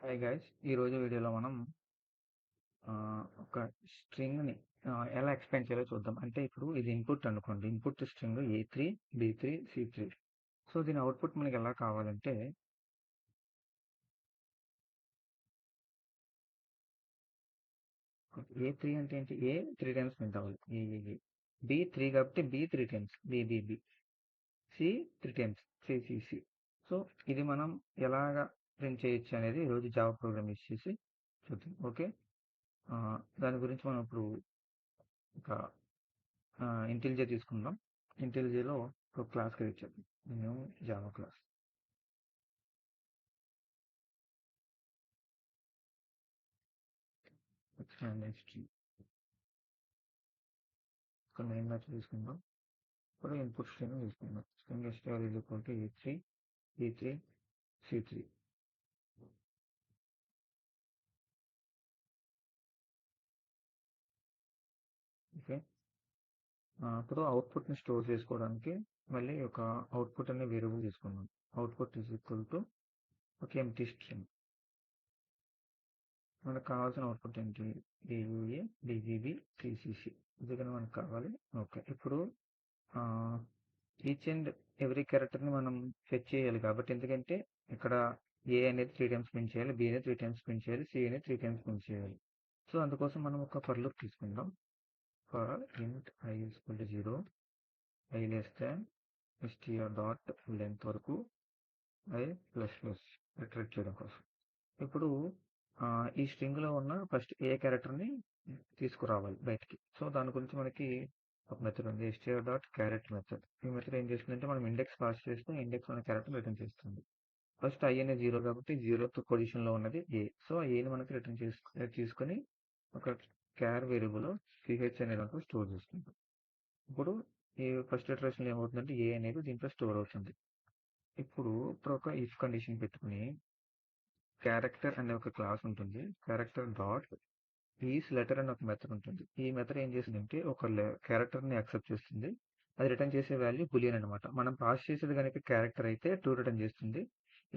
Hi guys ఈరోజు వీడియోలో మనం ఒక స్ట్రింగ్ని ఎలా ఎక్స్ప్లెయిన్ చేయాలో చూద్దాం. అంటే ఇప్పుడు ఇది ఇన్పుట్ అనుకోండి. Input string A3 B3 C3. So దీని అవుట్పుట్ మనకి ఎలా కావాలంటే A3 అంటే ఏంటి? A 3 టైమ్స్ ప్రింట్ అవ్వాలి. A B 3 కాబట్టి B 3 times B C 3 times C. So ఇది మనం ఎలాగా ప్రింట్ చేయొచ్చు అనేది ఈరోజు జావా ప్రోగ్రామ్ యూస్ చేసి చూద్దాం. ఓకే, దాని గురించి మనం ఇప్పుడు ఒక ఇంటెలిజే తీసుకుందాం. ఇంటెలిజేలో ఒక క్లాస్ క్రియేట్ చేద్దాం. New Java class. నెక్స్ట్ ఒక మెయిన్ మ్యాచ్ తీసుకుందాం. ఇప్పుడు ఇన్పుట్ స్ట్రింగ్ తీసుకుందాం. String str is equal to A3 B3 C3. Okay, ఇప్పుడు అవుట్పుట్ ని స్టోర్ చేసుకోవడానికి మళ్ళీ ఒక అవుట్పుట్ అనే వేరియబుల్ తీసుకుందాం. అవుట్పుట్ ఈజ్ ఈక్వల్ టు ఒక ఎంప్టీ స్ట్రింగ్. మనకు కావాల్సిన అవుట్పుట్ ఏంటి? AUA BBB CCC ఇది కానీ మనకు కావాలి. ఓకే, ఇప్పుడు ఈచ్ అండ్ ఎవ్రీ క్యారెక్టర్ ని మనం ఫెచ్ చేయాలి కాబట్టి, ఎందుకంటే ఇక్కడ A అనేది 3 టైమ్స్ ప్రింట్ చేయాలి, B అనేది 3 టైమ్స్ ప్రింట్ చేయాలి, C అనేది 3 టైమ్స్ ప్రింట్ చేయాలి. సో అందుకోసం మనం ఒక ఫర్ లూప్ తీసుకుందాం. For int I is equal to 0, I less than str dot length వరకు I ప్లస్ ప్లస్ రిట్రీవ్ చేయడం కోసం. ఇప్పుడు ఈ స్ట్రింగ్ లో ఉన్న ఫస్ట్ ఏ క్యారెక్టర్ ని తీసుకురావాలి బయటికి. సో దాని గురించి మనకి ఒక మెథడ్ ఉంది, str డాట్ క్యారెట్ మెథడ్. ఈ మెథడ్ ఏం చేస్తుందంటే మనం ఇండెక్స్ పాస్ చేస్తే ఇండెక్స్ ఉన్న క్యారెక్టర్ రిటర్న్ చేస్తుంది. ఫస్ట్ I అనేది 0 కాబట్టి 0th పొజిషన్ లో ఉన్నది A. సో ఆ A ని మనకి రిటర్న్ తీసుకొని ఒక క్యార్ వేరియబుల్ CH అనే దాంట్లో స్టోర్ చేసుకుంటాం. ఇప్పుడు ఈ ఫస్ట్ ఇటరేషన్ ఏమవుతుందంటే A అనేది దీంట్లో స్టోర్ అవుతుంది. ఇప్పుడు ఒక ఇఫ్ కండిషన్ పెట్టుకుని క్యారెక్టర్ అనే ఒక క్లాస్ ఉంటుంది. క్యారెక్టర్ డాట్ ఈస్ లెటర్ అని ఒక మెథడ్ ఉంటుంది. ఈ మెథడ్ ఏం చేసిందంటే ఒక క్యారెక్టర్ ని యాక్సెప్ట్ చేస్తుంది. అది రిటర్న్ చేసే వాల్యూ బులియన్ అనమాట. మనం పాస్ చేసేది కనుక క్యారెక్టర్ అయితే ట్రూ రిటర్న్ చేస్తుంది,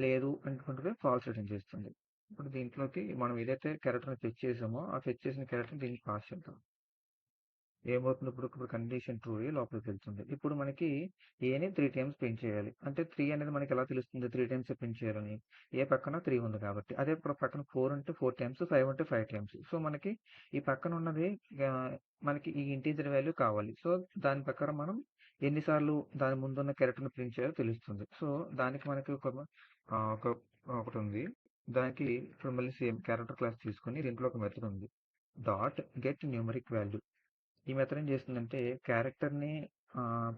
లేదు అనుకుంటే ఫాల్స్ రిటర్న్ చేస్తుంది. ఇప్పుడు దీంట్లోకి మనం ఏదైతే క్యారెక్టర్ ని ఫెచ్ చేసామో ఆ ఫెచ్ చేసిన క్యారెక్టర్ దీనికి పాస్ చేద్దాం. ఏమవుతుంది? ఇప్పుడు కండిషన్ ట్రూ అయ్యి లోపలికి వెళ్తుంది. ఇప్పుడు మనకి ఏని 3 టైమ్స్ ప్రింట్ చేయాలి. అంటే 3 అనేది మనకి ఎలా తెలుస్తుంది 3 టైమ్స్ ప్రింట్ చేయాలని? ఏ పక్కన 3 ఉంది కాబట్టి. అదే ఇప్పుడు పక్కన 4 ఉంటే 4 టైమ్స్, 5 ఉంటే 5 టైమ్స్. సో మనకి ఈ పక్కన ఉన్నది మనకి ఈ ఇంటీజర్ వాల్యూ కావాలి. సో దాని ప్రకారం మనం ఎన్నిసార్లు దాని ముందున్న క్యారెక్టర్ ని ప్రింట్ చేయాలో తెలుస్తుంది. సో దానికి మనకి ఒకటి ఉంది. దానికి ఇప్పుడు మళ్ళీ సేమ్ క్యారెక్టర్ క్లాస్ తీసుకొని దీంట్లో ఒక మెథడ్ ఉంది, డాట్ గెట్ న్యూమరిక్ వాల్యూ. ఈ మెథడ్ ఏం చేస్తుందంటే క్యారెక్టర్ ని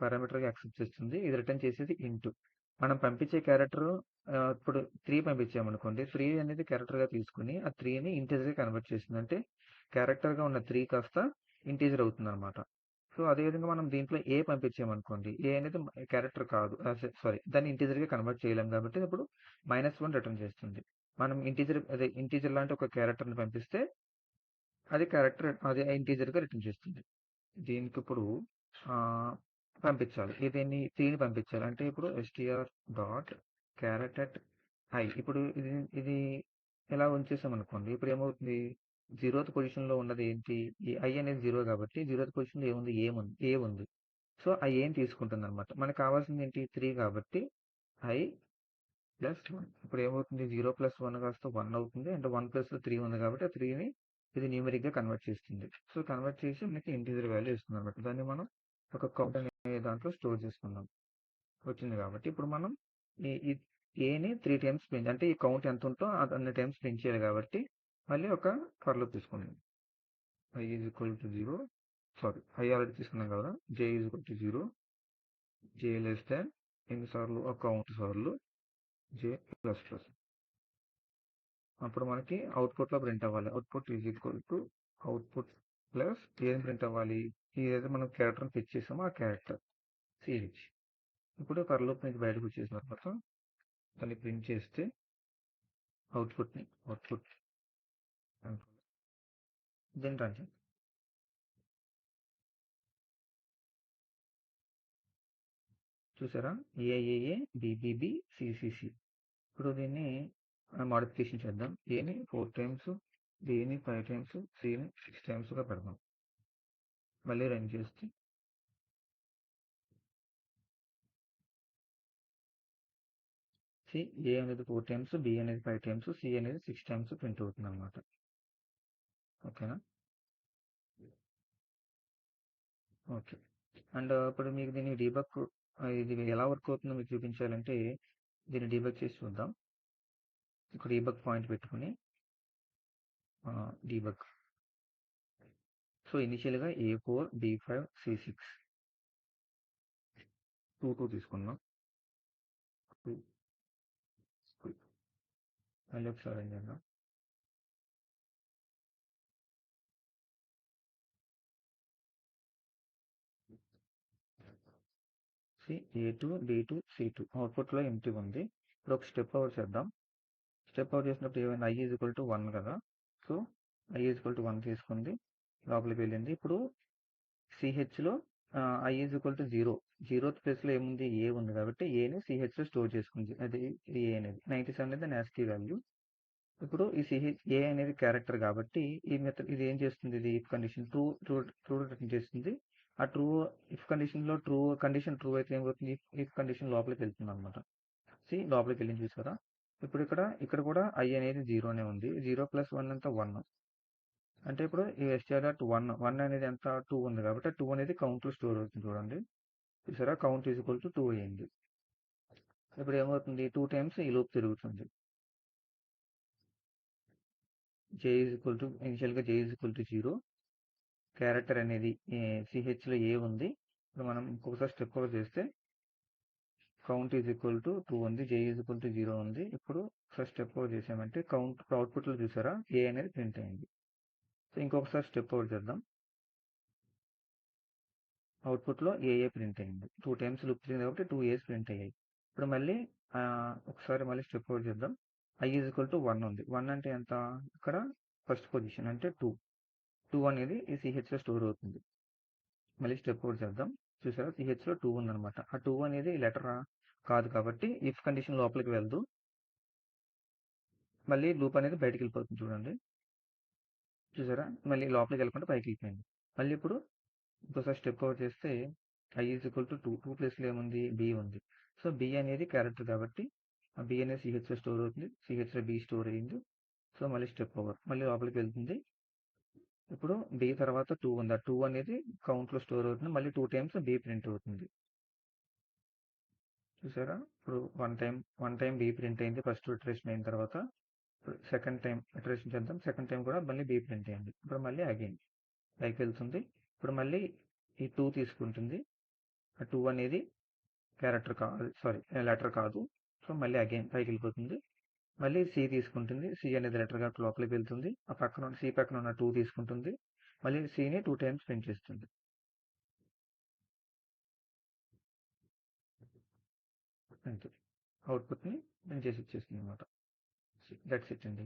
పారామీటర్ గా యాక్సెప్ట్ చేస్తుంది. ఇది రిటర్న్ చేసేది ఇంటూ. మనం పంపించే క్యారెక్టర్ ఇప్పుడు 3 పంపించామనుకోండి, 3 అనేది క్యారెక్టర్ గా తీసుకుని ఆ 3 ని ఇంటీజర్ గా కన్వర్ట్ చేస్తుంది. అంటే క్యారెక్టర్ గా ఉన్న 3 కాస్త ఇంటీజర్ అవుతుంది అనమాట. సో అదేవిధంగా మనం దీంట్లో ఏ పంపించామనుకోండి, ఏ అనేది క్యారెక్టర్ కాదు, సారీ, దాన్ని ఇంటీజర్ గా కన్వర్ట్ చేయలేం కాబట్టి ఇప్పుడు -1 రిటర్న్ చేస్తుంది. మనం ఇంటీజర్ లాంటి ఒక క్యారెక్టర్ ని పంపిస్తే అది క్యారెక్టర్ అది ఇంటీజర్ గా రిటర్న్ చేస్తుంది. దీనికి ఇప్పుడు ఆ, పంపించాలి, దీన్ని 3ని పంపించాలి. అంటే ఇప్పుడు str dot carrot at I. ఇప్పుడు ఇది ఎలా ఉంచేసాం అనుకోండి, ఇప్పుడు ఏమవుతుంది? 0th పొజిషన్ లో ఉన్నది ఏంటి? ఈ I అనేది 0 కాబట్టి 0th పొజిషన్ లో ఏముంది? ఏ ఉంది. సో ఆ ఏం తీసుకుంటుంది అనమాట. మనకు కావాల్సింది ఏంటి? 3 కాబట్టి I ప్లస్ 1. ఇప్పుడు ఏమవుతుంది? 0 ప్లస్ 1 కాస్త 1 అవుతుంది. అంటే 1 ప్లస్ 3 ఉంది కాబట్టి ఆ 3ని ఇది న్యూమరిక్ గా కన్వర్ట్ చేస్తుంది. సో కన్వర్ట్ చేసి మనకి ఇంటీజర్ వాల్యూ ఇస్తుంది అనమాట. దాన్ని మనం ఒక కౌంట్ అనే దాంట్లో స్టోర్ చేసుకుందాం. వచ్చింది కాబట్టి ఇప్పుడు మనం ఈ ఏని 3 టైమ్స్ ప్రింట్, అంటే ఈ కౌంట్ ఎంత ఉంటో అన్ని టైమ్స్ ప్రింట్ చేయాలి కాబట్టి మళ్ళీ ఒక ఫర్ లూప్ తీసుకుందాం. I is equal to 0, sorry I already తీసుకున్నాం కదా. J is equal to 0, J less than ఎన్నిసార్లు? ఒక కౌంట్ సార్లు J ప్లస్ ప్లస్. అప్పుడు మనకి అవుట్పుట్ లో ప్రింట్ అవ్వాలి. Output is equal to output plus ఏం ప్రింట్ అవ్వాలి? ఏదైతే మనం క్యారెక్టర్ ఫిక్స్ చేసామో ఆ క్యారెక్టర్ CH. ఇప్పుడు ఫర్ లూప్ నుంచి బయటకు వచ్చేసిన తర్వాత దాన్ని ప్రింట్ చేస్తే అవుట్పుట్ దీన్ని రన్ చేయండి. చూసారా? AAA BBB CCC. ఇప్పుడు దీన్ని మోడిఫికేషన్ చేద్దాం. ఏని 4 టైమ్స్, బిని 5 టైమ్స్, సిని 6 టైమ్స్గా పెడదాం. మళ్ళీ రన్ చేస్తే ఏ అనేది 4 టైమ్స్, బి అనేది 5 టైమ్స్, సి అనేది 6 టైమ్స్ ప్రింట్ అవుతుంది అనమాట. ఓకేనా? ఓకే. అండ్ ఇప్పుడు మీకు దీన్ని ఇది ఎలా వర్క్ అవుతుందో మీకు చూపించాలంటే దీన్ని డీబగ్ చేసి చూద్దాం. ఇక్కడ డీబగ్ పాయింట్ పెట్టుకుని డీబగ్. సో ఇనిషియల్గా A4, B5, C6 2 తీసుకుందాం. 2 మళ్ళీ ఒకసారి రన్ చేద్దాం. A2, B2, C2 అవుట్పుట్లో ఎంటీ ఉంది. ఇప్పుడు ఒక స్టెప్ అవుట్ చేద్దాం. స్టెప్ అవుట్ చేసినప్పుడు ఏమైంది? I ఈజ్ ఈక్వల్ టు 1 కదా. So I is equal to 1 తీసుకుంది, లోపలికి వెళ్ళింది. ఇప్పుడు సిహెచ్లో I is equal to 0. 0th ప్లేస్లో ఏముంది? ఏ ఉంది కాబట్టి ఏని సిహెచ్లో స్టోర్ చేసుకుంది. అది ఏ అనేది 97 అనేది దాని ASCII వాల్యూ. ఇప్పుడు ఈ ఏ అనేది క్యారెక్టర్ కాబట్టి ఈ మెథడ్ ఇది ఏం చేస్తుంది? ఇది ఇఫ్ కండిషన్ ట్రూ రిటర్న్ చేస్తుంది. ఆ ఇఫ్ కండిషన్లో కండిషన్ ట్రూ అయితే ఏమవుతుంది? ఇఫ్ కండిషన్ లోపలికి వెళ్తుంది అనమాట. లోపలికి వెళ్ళి చూసారా? ఇప్పుడు ఇక్కడ కూడా I అనేది 0నే ఉంది. 0 + 1 ఎంత? 1. అంటే ఇప్పుడు ఈ str at 1 అనేది ఎంత? 2 ఉంది కాబట్టి 2 అనేది కౌంట్లో స్టోర్ అవుతుంది. చూడండి, చూసారా? కౌంట్ ఈజ్ ఈక్వల్ టు 2 అయింది. ఇప్పుడు ఏమవుతుంది? 2 టైమ్స్ ఈ లూప్ తిరుగుతుంది. ఇనిషియల్గా J is equal to 0. Character అనేది సిహెచ్లో ఏ ఉంది. ఇప్పుడు మనం ఇంకొకసారి స్టెప్ ఓవర్ చేస్తే కౌంట్ ఈజ్ ఈక్వల్ టు 2 ఉంది, J ఈజ్ ఈక్వల్ టు 0 ఉంది. ఇప్పుడు ఒకసారి స్టెప్ ఓవర్ చేసామంటే అవుట్పుట్లో చూసారా? ఏ అనేది ప్రింట్ అయింది. సో ఇంకొకసారి స్టెప్ ఓవర్ చేద్దాం. అవుట్పుట్లో ఏఏ ప్రింట్ అయింది. 2 టైమ్స్ లూప్ తిరిగింది కాబట్టి 2 A's ప్రింట్ అయ్యాయి. ఇప్పుడు మళ్ళీ ఒకసారి మళ్ళీ స్టెప్ ఓవర్ చేద్దాం. I ఈజ్ ఈక్వల్ టు 1 ఉంది. 1 అంటే ఎంత? ఇక్కడ ఫస్ట్ పొజిషన్ అంటే 2. 2 అనేది ఈ సిహెచ్లో స్టోర్ అవుతుంది. మళ్ళీ స్టెప్ ఓవర్ చేద్దాం. చూసారా? సిహెచ్లో 2 ఉందన్నమాట. ఆ 2 అనేది లెటర్ కాదు కాబట్టి ఇఫ్ కండిషన్ లోపలికి వెళ్దు. మళ్ళీ లూప్ అనేది బయటికి వెళ్ళిపోతుంది. చూడండి, చూసారా? మళ్ళీ లోపలికి వెళ్ళకుండా పైకి వెళ్ళిపోయింది. మళ్ళీ ఇప్పుడు ఇంకోసారి స్టెప్ ఓవర్ చేస్తే I ఈజ్ ఈక్వల్ టు 2 ప్లేస్లో ఏముంది? బి ఉంది. సో బి అనేది క్యారెక్టర్ కాబట్టి ఆ బి అనేది సిహెచ్లో స్టోర్ అవుతుంది. సిహెచ్లో బి స్టోర్ అయ్యింది. సో మళ్ళీ స్టెప్ ఓవర్, మళ్ళీ లోపలికి వెళ్తుంది. ఇప్పుడు బి తర్వాత 2 ఉంది. ఆ 2 అనేది కౌంట్లో స్టోర్ అవుతుంది. మళ్ళీ 2 టైమ్స్ బి ప్రింట్ అవుతుంది. చూసారా? ఇప్పుడు వన్ టైం బి ప్రింట్ అయింది ఫస్ట్ ఇటరేషన్ అయిన తర్వాత. సెకండ్ టైం ఇటరేషన్ చేద్దాం. సెకండ్ టైం కూడా మళ్ళీ బి ప్రింట్ అయింది. ఇప్పుడు మళ్ళీ అగైన్ పైకి వెళ్తుంది. ఇప్పుడు మళ్ళీ ఈ 2 తీసుకుంటుంది. ఆ 2 అనేది క్యారెక్టర్ కాదు, సారీ లెటర్ కాదు. సో మళ్ళీ అగైన్ పైకి వెళ్ళిపోతుంది. మళ్ళీ సి తీసుకుంటుంది. సి అనేది లెటర్ కాబట్టి లోపలికి వెళ్తుంది. ఆ పక్కన సి పక్కన ఉన్న 2 తీసుకుంటుంది. మళ్ళీ సిని 2 టైమ్స్ ప్రింట్ చేస్తుంది. అంతే, అవుట్పుట్ని ప్రింట్ చేసి ఇచ్చేస్తుంది అనమాట. దట్స్ ఇట్ అండి.